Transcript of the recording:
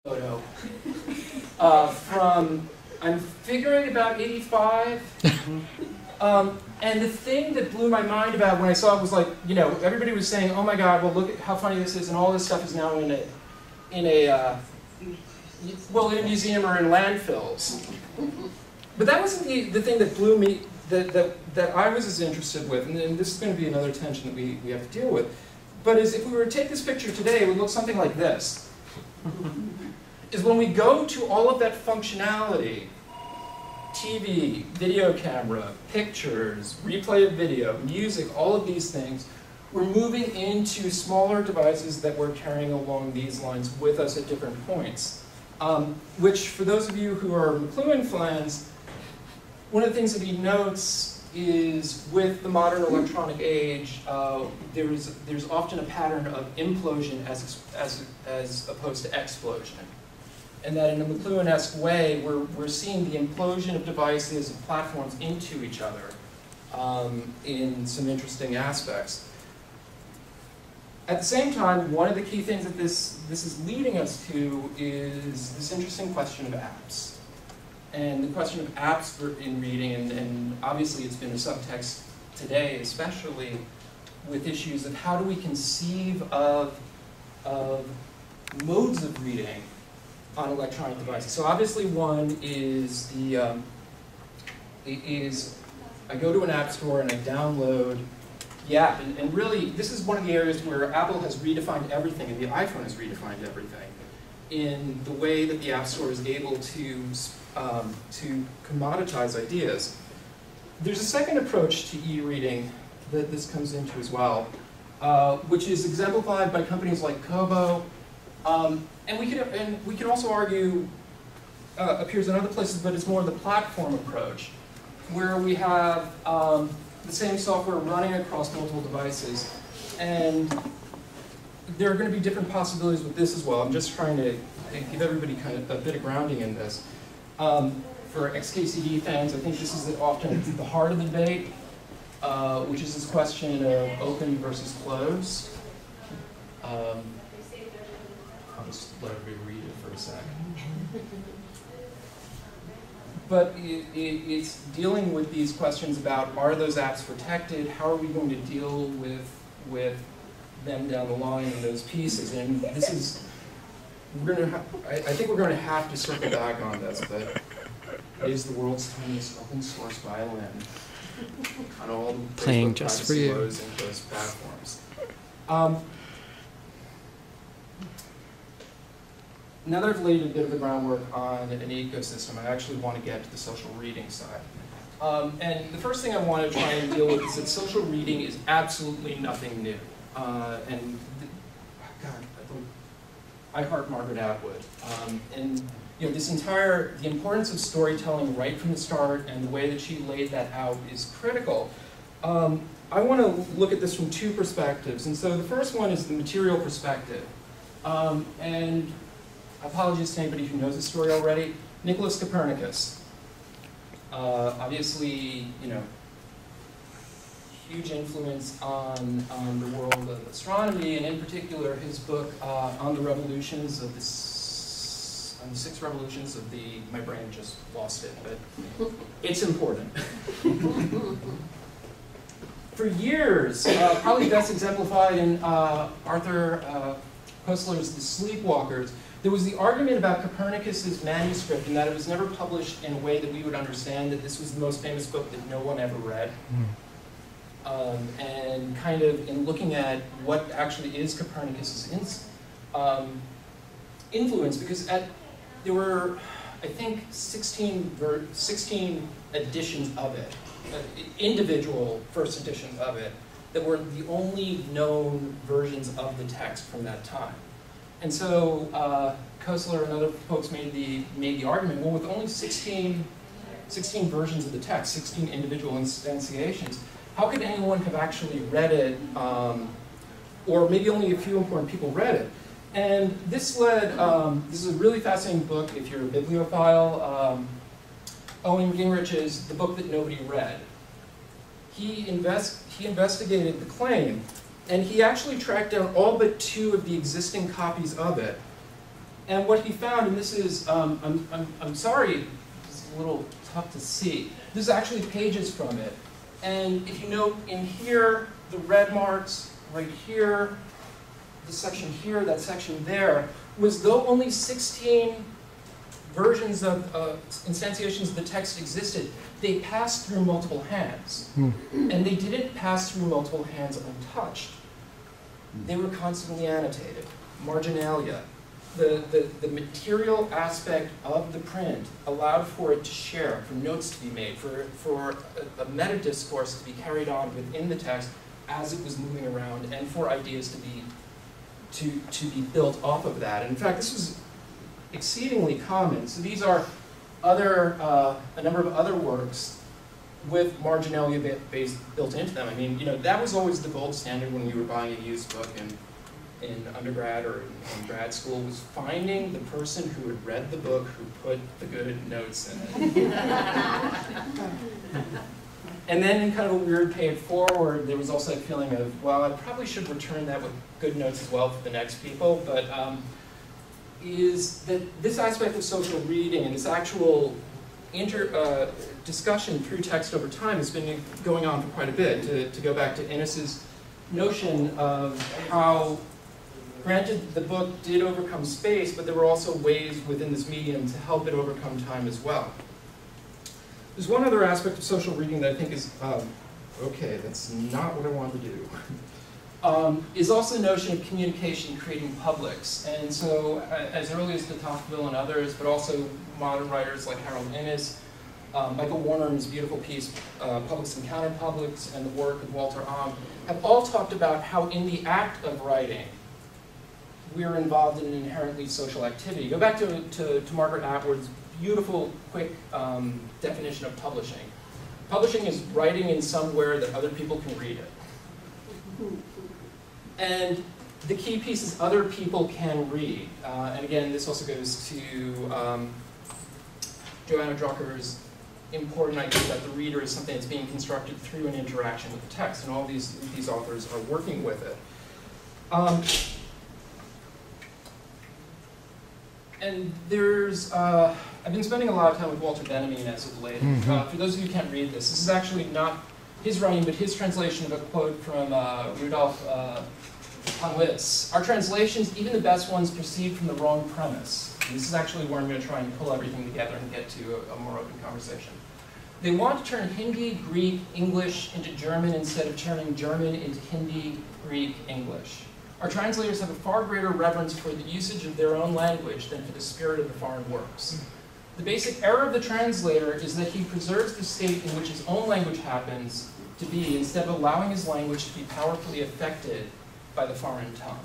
photo from, I'm figuring about 85. And the thing that blew my mind about when I saw it was like, you know, everybody was saying, oh my God, well look at how funny this is, and all this stuff is now in a museum or in landfills. But that wasn't the thing that blew me, that I was as interested with, and this is going to be another tension that we have to deal with. But is if we were to take this picture today, it would look something like this. Is when we go to all of that functionality, TV, video camera, pictures, replay of video, music, all of these things, we're moving into smaller devices that we're carrying along these lines with us at different points. Which, for those of you who are McLuhan fans, one of the things that he notes is with the modern electronic age, there's often a pattern of implosion as opposed to explosion. And that in a McLuhan-esque way, we're seeing the implosion of devices and platforms into each other in some interesting aspects. At the same time, one of the key things that this is leading us to is this interesting question of apps. And the question of apps in reading, and obviously it's been a subtext today, especially with issues of how do we conceive of modes of reading on electronic devices. So obviously one is I go to an app store and I download the app, and really this is one of the areas where Apple has redefined everything, and the iPhone has redefined everything in the way that the App Store is able to commoditize ideas. There's a second approach to e-reading that this comes into as well, which is exemplified by companies like Kobo, and we can also argue appears in other places, but it's more the platform approach, where we have the same software running across multiple devices, and there are going to be different possibilities with this as well. I'm just trying to give everybody kind of a bit of grounding in this. For XKCD fans, I think this is often the heart of the debate, which is this question of open versus closed. I'll just let everybody read it for a second. But it's dealing with these questions about, are those apps protected? How are we going to deal with them down the line in those pieces? And this is, I think we're going to have to circle back on this, but it is the world's tiniest open source violin on all the playing just for you and those platforms. Now that I've laid a bit of the groundwork on an ecosystem, I actually want to get to the social reading side. And the first thing I want to try and deal with is that social reading is absolutely nothing new. God, I heart Margaret Atwood. And you know, the importance of storytelling right from the start and the way that she laid that out is critical. I want to look at this from two perspectives. And so the first one is the material perspective. And apologies to anybody who knows the story already. Nicholas Copernicus, obviously, you know, huge influence on the world of astronomy, and in particular his book on the revolutions of on the 6 revolutions of the, my brain just lost it, but it's important. For years, probably best exemplified in Arthur Koestler's The Sleepwalkers, there was the argument about Copernicus's manuscript and that it was never published in a way that we would understand that this was the most famous book that no one ever read. And kind of in looking at what actually is Copernicus's influence, because there were, I think, 16 editions of it, individual first editions of it, that were the only known versions of the text from that time. And so Koestler and other folks made the argument, well, with only 16 versions of the text, 16 individual instantiations, how could anyone have actually read it, or maybe only a few important people read it? And this led, this is a really fascinating book if you're a bibliophile. Owen Gingrich's The Book That Nobody Read. He investigated the claim, and he actually tracked down all but 2 of the existing copies of it And what he found, and this is, I'm sorry, it's a little tough to see. This is actually pages from it. And if you note in here, the red marks, right here, the section here, that section there, was though only 16 versions of instantiations of the text existed, they passed through multiple hands. And they didn't pass through multiple hands untouched. They were constantly annotated. Marginalia. The material aspect of the print allowed for it to share, for notes to be made, for a meta-discourse to be carried on within the text as it was moving around, and for ideas to be built off of that. And in fact, this was exceedingly common. So these are a number of other works with marginalia built into them. I mean, you know, that was always the gold standard when we were buying a used book in undergrad or in grad school, was finding the person who had read the book who put the good notes in it. And then in kind of a weird pay it forward, there was also a feeling of, well, I probably should return that with good notes as well for the next people, but is that this aspect of social reading and this actual discussion through text over time has been going on for quite a bit. To go back to Innes's notion of how, granted, the book did overcome space, but there were also ways within this medium to help it overcome time as well. There's one other aspect of social reading that I think is, okay, that's not what I wanted to do, is also the notion of communication creating publics. And so, as early as de Tocqueville and others, but also modern writers like Harold Innis, Michael Warner in his beautiful piece, Publics and Counterpublics, and the work of Walter Ong, have all talked about how in the act of writing, we're involved in an inherently social activity. Go back to Margaret Atwood's beautiful, quick definition of publishing. Publishing is writing in somewhere that other people can read it. And the key piece is other people can read. And again, this also goes to Joanna Drucker's important idea that the reader is something that's being constructed through an interaction with the text, and all these authors are working with it. And there's, I've been spending a lot of time with Walter Benjamin as of late. For those of you who can't read this is actually not his writing, but his translation of a quote from Rudolf Panwitz. Our translations, even the best ones, proceed from the wrong premise. And this is actually where I'm going to try and pull everything together and get to a more open conversation. They want to turn Hindi, Greek, English into German instead of turning German into Hindi, Greek, English. Our translators have a far greater reverence for the usage of their own language than for the spirit of the foreign works. The basic error of the translator is that he preserves the state in which his own language happens to be, instead of allowing his language to be powerfully affected by the foreign tongue.